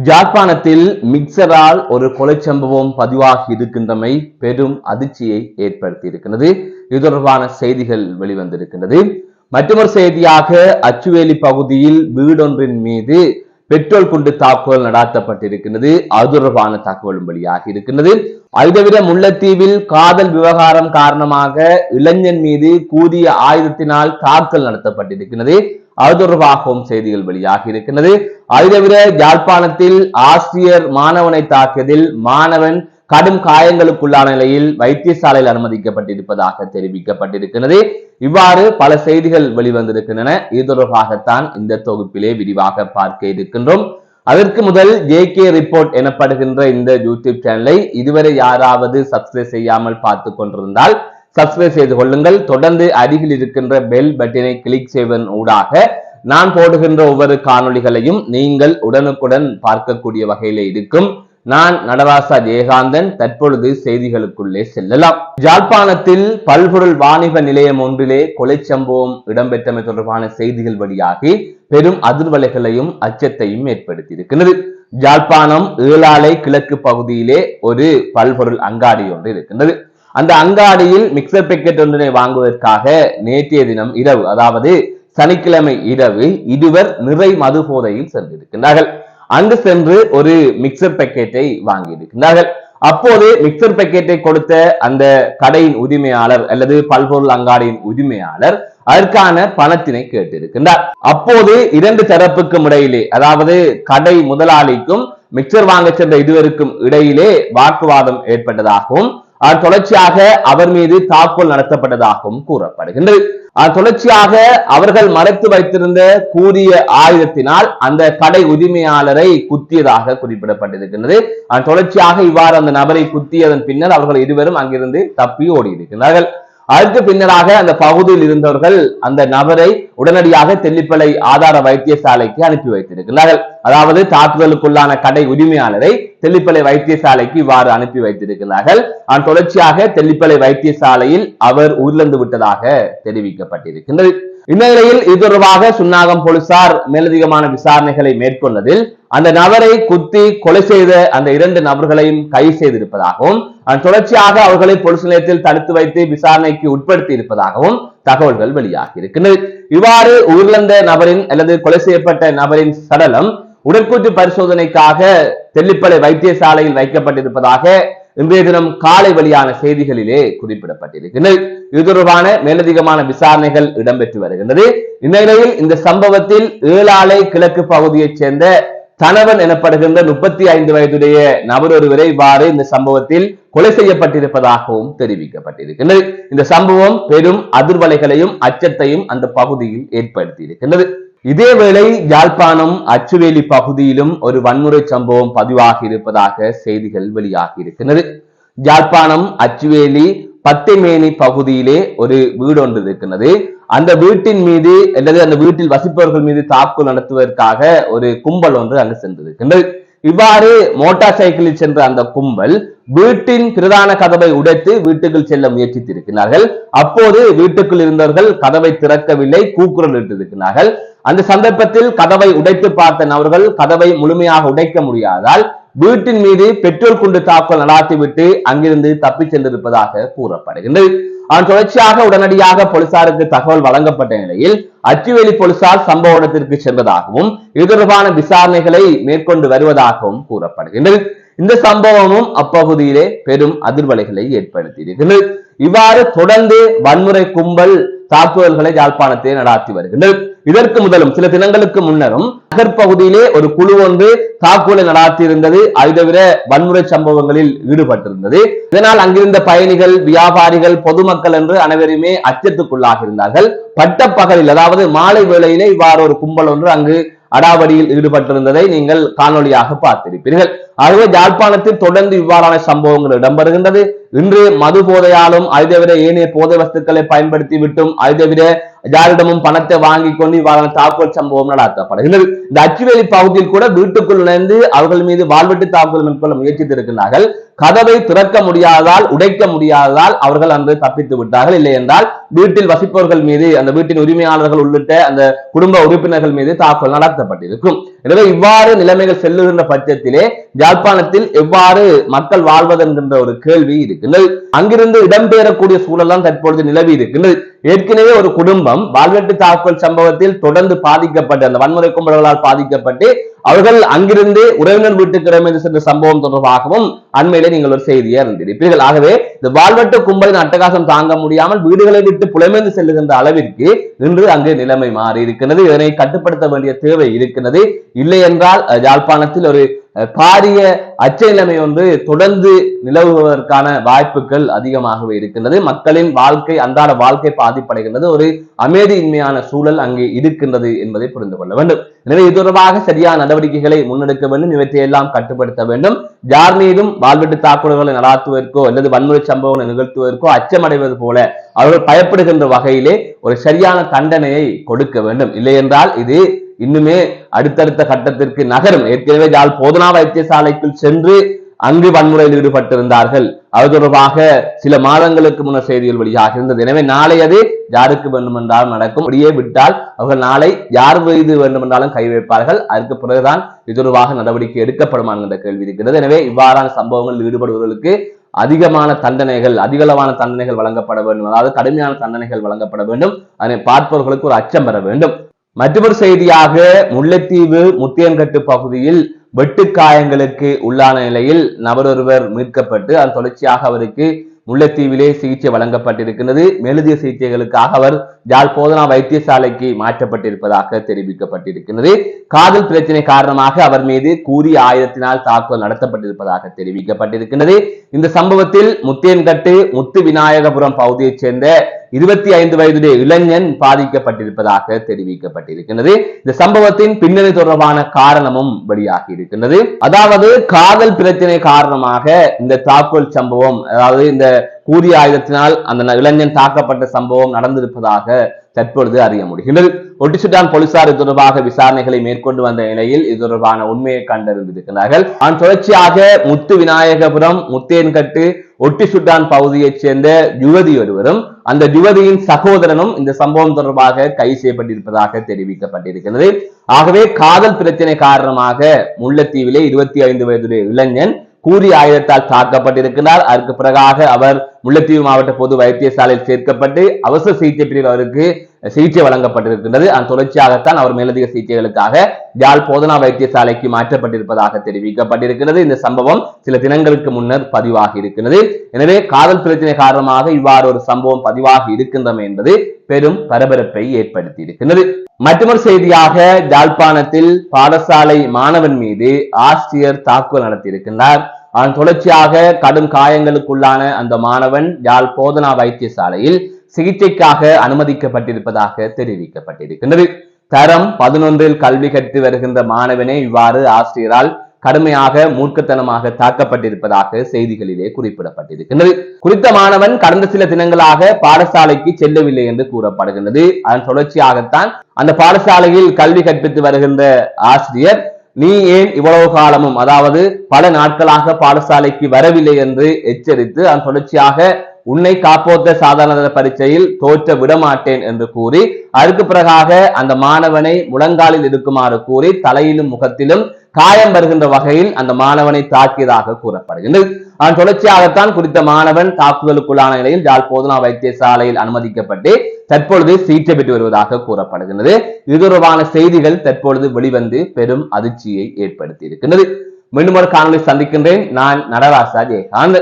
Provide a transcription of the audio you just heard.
யாழ்ப்பாணத்தில் மிக்சரால் ஒரு கொலை சம்பவம் பதிவாகி இருக்கின்றமை பெரும் அதிர்ச்சியை ஏற்படுத்தி இருக்கிறது. இது தொடர்பான செய்திகள் வெளிவந்திருக்கின்றது. மற்றொரு செய்தியாக அச்சுவேலி பகுதியில் வீடொன்றின் மீது பெட்ரோல் குண்டு தாக்குதல் நடாத்தப்பட்டிருக்கிறது. அது தொடர்பான தகவலும் வெளியாகி இருக்கின்றது. அது தவிர முல்லைத்தீவில் காதல் விவகாரம் காரணமாக இளைஞன் மீது கூறிய ஆயுதத்தினால் தாக்குதல் நடத்தப்பட்டிருக்கிறது. அது தொடர்பாகவும் செய்திகள் வெளியாகி இருக்கின்றது. அது தவிர யாழ்ப்பாணத்தில் ஆசிரியர் மாணவனை தாக்கியதில் மாணவன் கடும் காயங்களுக்குள்ளான நிலையில் வைத்தியசாலையில் அனுமதிக்கப்பட்டிருப்பதாக தெரிவிக்கப்பட்டிருக்கிறது. இவ்வாறு பல செய்திகள் வெளிவந்திருக்கின்றன. இது தொடர்பாகத்தான் இந்த தொகுப்பிலே விரிவாக பார்க்க இருக்கின்றோம். அதற்கு முதல் JK ரிப்போர்ட் எனப்படுகின்ற இந்த யூடியூப் சேனலை இதுவரை யாராவது சப்ஸ்கிரைப் செய்யாமல் பார்த்து கொண்டிருந்தால் சப்ஸ்கிரைப் செய்து கொள்ளுங்கள். தொடர்ந்து அருகில் இருக்கின்ற பெல் பட்டனை கிளிக் செய்வதன் ஊடாக நான் போடுகின்ற ஒவ்வொரு காணொளிகளையும் நீங்கள் உடனுக்குடன் பார்க்கக்கூடிய வகையில இருக்கும். நான் நடராசா ஜெயகாந்தன். தற்பொழுது செய்திகளுக்குள்ளே செல்லலாம். யாழ்ப்பாணத்தில் பல்பொருள் வாணிப நிலையம் ஒன்றிலே கொலை சம்பவம் இடம்பெற்றமை தொடர்பான செய்திகள் வழியாகி பெரும் அதிர்வலைகளையும் அச்சத்தையும் ஏற்படுத்தி இருக்கிறது. யாழ்ப்பாணம் ஏழாலை கிழக்கு பகுதியிலே ஒரு பல்பொருள் அங்காடி ஒன்று இருக்கின்றது. அந்த அங்காடியில் மிக்சர் பேக்கெட் ஒன்றினை வாங்குவதற்காக நேற்றைய தினம் இரவு, அதாவது சனிக்கிழமை இரவு இருவர் நிறை மது போதையில் சென்றிருக்கின்றார்கள். அங்கு சென்று ஒரு மிக்சர் பேக்கெட்டை வாங்கி இருக்கின்றார்கள். அப்போது மிக்சர் பேக்கெட்டை கொடுத்த அந்த கடையின் உரிமையாளர் அல்லது பல்பொருள் அங்காடியின் உரிமையாளர் அதற்கான பணத்தினை கேட்டிருக்கின்றார். அப்போது இரண்டு தரப்புக்கும் இடையிலே, அதாவது கடை முதலாளிக்கும் மிக்சர் வாங்க சென்ற இருவருக்கும் இடையிலே வாக்குவாதம் ஏற்பட்டதாகவும் தொடர்ச்சியாக அவர் மீது தாக்குதல் நடத்தப்பட்டதாகவும் கூறப்படுகின்றது. தொடர்ச்சியாக அவர்கள் மறைத்து வைத்திருந்த கூறிய ஆயுதத்தினால் அந்த கடை உரிமையாளரை குத்தியதாக குறிப்பிடப்பட்டிருக்கின்றது. தொடர்ச்சியாக இவ்வாறு அந்த நபரை குத்தியதன் பின்னர் அவர்கள் இருவரும் அங்கிருந்து தப்பி ஓடி இருக்கிறார்கள். அதற்கு பின்னராக அந்த பகுதியில் இருந்தவர்கள் அந்த நபரை உடனடியாக தெல்லிப்பளை ஆதார வைத்தியசாலைக்கு அனுப்பி வைத்திருக்கிறார்கள். அதாவது தாக்குதலுக்குள்ளான கடை உரிமையாளரை தெல்லிப்பளை வைத்தியசாலைக்கு இவ்வாறு அனுப்பி வைத்திருக்கிறார்கள். தொடர்ச்சியாக தெல்லிப்பளை வைத்தியசாலையில் அவர் உயிரிழந்து விட்டதாக தெரிவிக்கப்பட்டிருக்கின்றது. இந்த நிலையில் இது தொடர்பாக சுன்னாகம் போலீசார் மேலதிகமான விசாரணைகளை மேற்கொண்டதில் அந்த நபரை குத்தி கொலை செய்த அந்த இரண்டு நபர்களையும் கைது செய்திருப்பதாகவும் தொடர்ச்சியாக அவர்களை போலீஸ் நிலையத்தில் தடுத்து வைத்து விசாரணைக்கு உட்படுத்தி இருப்பதாகவும் தகவல்கள் வெளியாகி இருக்கின்றது. இவ்வாறு உயிரிழந்த நபரின் அல்லது கொலை செய்யப்பட்ட நபரின் சடலம் உடற்கூற்று பரிசோதனைக்காக தெல்லிப்பளை வைத்தியசாலையில் வைக்கப்பட்டிருப்பதாக இன்றைய தினம் காலை வெளியான செய்திகளிலே குறிப்பிடப்பட்டிருக்கின்றது. இது தொடர்பான மேலதிகமான விசாரணைகள் இடம்பெற்று வருகின்றது. இந்த நிலையில் இந்த சம்பவத்தில் ஏழாலை கிழக்கு பகுதியைச் சேர்ந்த தனவன் எனப்படுகின்ற 35 வயதுடைய நபர் ஒருவரை இவ்வாறு இந்த சம்பவத்தில் கொலை செய்யப்பட்டிருப்பதாகவும் தெரிவிக்கப்பட்டிருக்கின்றது. இந்த சம்பவம் பெரும் அதிர்வலைகளையும் அச்சத்தையும் அந்த பகுதியில் ஏற்படுத்தி இருக்கின்றது. இதேவேளை யாழ்ப்பாணம் அச்சுவேலி பகுதியிலும் ஒரு வன்முறை சம்பவம் பதிவாகி இருப்பதாக செய்திகள் வெளியாகி இருக்கின்றது. யாழ்ப்பாணம் அச்சுவேலி பத்தைமேனி பகுதியிலே ஒரு வீடு ஒன்று இருக்கின்றது. அந்த வீட்டின் மீது அல்லது அந்த வீட்டில் வசிப்பவர்கள் மீது தாக்குதல் நடத்துவதற்காக ஒரு கும்பல் ஒன்று அங்கு சென்றிருக்கின்றது. இவ்வாறு மோட்டார் சைக்கிளில் சென்ற அந்த கும்பல் வீட்டின் பிரதான கதவை உடைத்து வீட்டுக்குள் செல்ல முயற்சித்திருக்கிறார்கள். அப்போது வீட்டுக்குள் இருந்தவர்கள் கதவை திறக்கவில்லை, கூக்குரல் இட்டிருக்கிறார்கள். அந்த சந்தர்ப்பத்தில் கதவை உடைத்து பார்த்த நபர்கள் கதவை முழுமையாக உடைக்க முடியாதால் வீட்டின் மீது பெட்ரோல் குண்டு தாக்குதல் நடாத்திவிட்டு அங்கிருந்து தப்பி சென்றிருப்பதாக கூறப்படுகின்றது. தொடர்ச்சியாக உடனடியாக போலீசாருக்கு தகவல் வழங்கப்பட்ட நிலையில் அச்சுவேலி போலீசார் சம்பவ இடத்திற்கு சென்றதாகவும் இது தொடர்பான விசாரணைகளை மேற்கொண்டு வருவதாகவும் கூறப்படுகின்றது. இந்த சம்பவமும் அப்பகுதியிலே பெரும் அதிர்வலைகளை ஏற்படுத்தி இருக்கிறது. இவ்வாறு தொடர்ந்து வன்முறை கும்பல் தாக்குதல்களை யாழ்ப்பாணத்தை நடாத்தி வருகின்றது. இதற்கு முதலும் சில தினங்களுக்கு முன்னரும் நகர்பகுதியிலே ஒரு குழு ஒன்று தாக்குதலை நடாத்தி இருந்தது. அது தவிர வன்முறை சம்பவங்களில் ஈடுபட்டிருந்தது. இதனால் அங்கிருந்த பயணிகள், வியாபாரிகள், பொதுமக்கள் என்று அனைவருமே அச்சத்துக்குள்ளாக இருந்தார்கள். பட்டப்பகலில், அதாவது மாலை வேளையிலே இவ்வாறு ஒரு கும்பல் ஒன்று அங்கு அடாவடியில் ஈடுபட்டிருந்ததை நீங்கள் காணொலியாக பார்த்திருப்பீர்கள். ஆகவே யாழ்ப்பாணத்தில் தொடர்ந்து இவ்வாறான சம்பவங்கள் இடம்பெறுகின்றது. இன்று மது போதையாலும் அதை தவிர ஏனைய போதை வஸ்துக்களை பயன்படுத்தி விட்டும் அதை தவிர யாரிடமும் பணத்தை வாங்கி கொண்டு இவ்வாறான தாக்குதல் சம்பவம் நடாத்தப்படுகிறது. இந்த அச்சுவேலி பகுதியில் கூட வீட்டுக்குள் நுழைந்து அவர்கள் மீது வாழ்வெட்டு தாக்குதல் மேற்கொள்ள முயற்சித்திருக்கிறார்கள். கதவை திறக்க முடியாததால் உடைக்க முடியாததால் அவர்கள் அன்று தப்பித்து விட்டார்கள். இல்லை என்றால் வீட்டில் வசிப்பவர்கள் மீது அந்த வீட்டின் உரிமையாளர்கள் உள்ளிட்ட அந்த குடும்ப உறுப்பினர்கள் மீது தாக்குதல் நடத்தப்பட்டிருக்கும். எனவே இவ்வாறு நிலைமைகள் செல்லுகின்ற பட்சத்திலே யாழ்ப்பாணத்தில் எவ்வாறு மக்கள் வாழ்வது என்கின்ற ஒரு கேள்வி இருக்கின்றது. அங்கிருந்து இடம்பெயரக்கூடிய சூழல் தான் தற்பொழுது நிலவி இருக்கின்றது. ஏற்கனவே ஒரு குடும்பம் வாழ்வெட்டு தாக்குதல் சம்பவத்தில் தொடர்ந்து பாதிக்கப்பட்டு அந்த வன்முறை கும்பல்களால் பாதிக்கப்பட்டு அவர்கள் அங்கிருந்து உறவினர் வீட்டுக்கு இடம்பெயர்ந்து சென்ற சம்பவம் தொடர்பாகவும் அண்மையிலே நீங்கள் ஒரு செய்தியை அறிந்திருப்பீர்கள். ஆகவே இந்த வாழ்வெட்டு கும்பலின் அட்டகாசம் தாங்க முடியாமல் வீடுகளை விட்டு புலமைந்து செல்லுகின்ற அளவிற்கு இன்று அங்கு நிலைமை மாறி இருக்கிறது. இதனை கட்டுப்படுத்த வேண்டிய தேவை இருக்கிறது. இல்லை என்றால் யாழ்ப்பாணத்தில் ஒரு பாரிய அச்ச நிலைமை ஒன்று தொடர்ந்து நிலவுவதற்கான வாய்ப்புகள் அதிகமாகவே இருக்கின்றது. மக்களின் வாழ்க்கை அன்றாட வாழ்க்கை பாதிப்படைகின்றது. ஒரு அமைதியின்மையான சூழல் அங்கே இருக்கின்றது என்பதை புரிந்து கொள்ள வேண்டும். எனவே இது தொடர்பாக சரியான நடவடிக்கைகளை முன்னெடுக்க வேண்டும். இவற்றையெல்லாம் கட்டுப்படுத்த வேண்டும். யார் மீதும் வாழ்வெட்டு தாக்குதல்களை நடாத்துவதற்கோ அல்லது வன்முறை சம்பவங்களை நிகழ்த்துவதற்கோ அச்சமடைவது போல அவர்கள் பயப்படுகின்ற வகையிலே ஒரு சரியான தண்டனையை கொடுக்க வேண்டும். இல்லை என்றால் இது இன்னுமே அடுத்தடுத்த கட்டத்திற்கு நகரும். ஏற்கனவே யாழ் போதனா வைத்தியசாலைக்குள் சென்று அங்கு வன்முறையில் ஈடுபட்டிருந்தார்கள். அது தொடர்பாக சில மாதங்களுக்கு முன்னர் செய்திகள் வெளியாக இருந்தது. எனவே நாளை அது யாருக்கு வேண்டுமென்றாலும் நடக்கும். அப்படியே விட்டால் அவர்கள் நாளை யார் மீது வேண்டுமென்றாலும் கை வைப்பார்கள். அதற்கு பிறகுதான் இது தொடர்பாக நடவடிக்கை எடுக்கப்படுமா என்ற கேள்வி இருக்கிறது. எனவே இவ்வாறான சம்பவங்களில் ஈடுபடுவதற்கு அதிகமான தண்டனைகள் வழங்கப்பட வேண்டும். அதாவது கடுமையான தண்டனைகள் வழங்கப்பட வேண்டும். அதனை பார்ப்பவர்களுக்கு ஒரு அச்சம் பெற வேண்டும். மற்றொரு செய்தியாக முல்லைத்தீவு முத்தியன்கட்டு பகுதியில் வெட்டுக்காயங்களுக்கு உள்ளான நிலையில் நபர் ஒருவர் மீட்கப்பட்டு அதன் தொடர்ச்சியாக அவருக்கு முல்லைத்தீவிலே சிகிச்சை வழங்கப்பட்டிருக்கிறது. மேலதிக சிகிச்சைகளுக்காக அவர் யாழ் போதனா வைத்தியசாலைக்கு மாற்றப்பட்டிருப்பதாக தெரிவிக்கப்பட்டிருக்கிறது. காதல் பிரச்சனை காரணமாக அவர் மீது கூறிய ஆயுதத்தினால் தாக்குதல் நடத்தப்பட்டிருப்பதாக தெரிவிக்கப்பட்டிருக்கிறது. இந்த சம்பவத்தில் முத்தியன்கட்டு முத்து விநாயகபுரம் பகுதியைச் சேர்ந்த 25 வயதுடைய இளைஞன் பாதிக்கப்பட்டிருப்பதாக தெரிவிக்கப்பட்டிருக்கிறது. இந்த சம்பவத்தின் பின்னணி தொடர்பான காரணமும் வெளியாகி இருக்கின்றது. அதாவது காதல் பிரச்சனை காரணமாக இந்த தாக்குதல் சம்பவம், அதாவது இந்த கூறிய ஆயுதத்தினால் அந்த இளைஞன் தாக்கப்பட்ட சம்பவம் நடந்திருப்பதாக தற்பொழுது அறிய முடிகிறது. ஒட்டிசுட்டான் போலீசார் இது தொடர்பாக விசாரணைகளை மேற்கொண்டு வந்த நிலையில் இது தொடர்பான உண்மையை கண்டறிந்திருக்கிறார்கள். அதன் தொடர்ச்சியாக முத்து விநாயகபுரம் முத்தேன்கட்டு ஒட்டிசுட்டான் பகுதியைச் சேர்ந்த யுவதி ஒருவரும் அந்த யுவதியின் சகோதரனும் இந்த சம்பவம் தொடர்பாக கைது செய்யப்பட்டிருப்பதாக தெரிவிக்கப்பட்டிருக்கிறது. ஆகவே காதல் பிரச்சனை காரணமாக முல்லைத்தீவிலே 25 வயதுடைய இளைஞன் கூறிய ஆயுதத்தால் தாக்கப்பட்டிருக்கிறார். அதற்கு பிறகாக அவர் முல்லைத்தீவு மாவட்ட பொது வைத்தியசாலையில் சேர்க்கப்பட்டு அவசர சிகிச்சை பிரிவில் அவருக்கு சிகிச்சை வழங்கப்பட்டிருக்கின்றது. அதன் தொடர்ச்சியாகத்தான் அவர் மேலதிக சிகிச்சைகளுக்காக யாழ் போதனா வைத்தியசாலைக்கு மாற்றப்பட்டிருப்பதாக தெரிவிக்கப்பட்டிருக்கிறது. இந்த சம்பவம் சில தினங்களுக்கு முன்னர் பதிவாகி இருக்கிறது. எனவே காதல் பிரச்சனை காரணமாக இவ்வாறு ஒரு சம்பவம் பதிவாகி இருக்கின்றன என்பது பெரும் பரபரப்பை ஏற்படுத்தி இருக்கின்றது. மற்றொரு செய்தியாக யாழ்ப்பாணத்தில் பாடசாலை மாணவன் மீது ஆசிரியர் தாக்குதல் நடத்தியிருக்கின்றார். அதன் தொடர்ச்சியாக கடும் காயங்களுக்குள்ளான அந்த மாணவன் யாழ் போதனா வைத்தியசாலையில் சிகிச்சைக்காக அனுமதிக்கப்பட்டிருப்பதாக தெரிவிக்கப்பட்டிருக்கின்றது. தரம் 11 கல்வி கற்று வருகின்ற மாணவனை இவ்வாறு ஆசிரியரால் கடுமையாக மூர்க்கத்தனமாக தாக்கப்பட்டிருப்பதாக செய்திகளிலே குறிப்பிடப்பட்டிருக்கின்றது. குறித்த மாணவன் கடந்த சில தினங்களாக பாடசாலைக்கு செல்லவில்லை என்று கூறப்படுகின்றது. அதன் தொடர்ச்சியாகத்தான் அந்த பாடசாலையில் கல்வி கற்பித்து வருகின்ற ஆசிரியர் நீ ஏன் இவ்வளவு காலமும், அதாவது பல நாட்களாக பாடசாலைக்கு வரவில்லை என்று எச்சரித்து அதன் தொடர்ச்சியாக உன்னை காப்போத்த சாதாரண பரீட்சையில் தோற்ற விடமாட்டேன் என்று கூறி அதற்கு பிறகாக அந்த மாணவனை முழங்காலில் இருக்குமாறு கூறி தலையிலும் முகத்திலும் காயம் வருகின்ற வகையில் அந்த மாணவனை தாக்கியதாக கூறப்படுகின்றது. அதன் தொடர்ச்சியாகத்தான் குறித்த மாணவன் தாக்குதலுக்குள்ளான நிலையில் யாழ் போதனா வைத்தியசாலையில் அனுமதிக்கப்பட்டு தற்பொழுது சிகிச்சை பெற்று வருவதாக கூறப்படுகின்றது. இது தொடர்பான செய்திகள் தற்பொழுது வெளிவந்து பெரும் அதிர்ச்சியை ஏற்படுத்தி இருக்கின்றது. மீண்டும் ஒரு காணொலி சந்திக்கின்றேன். நான் நடராசா ஜெயகாந்த்.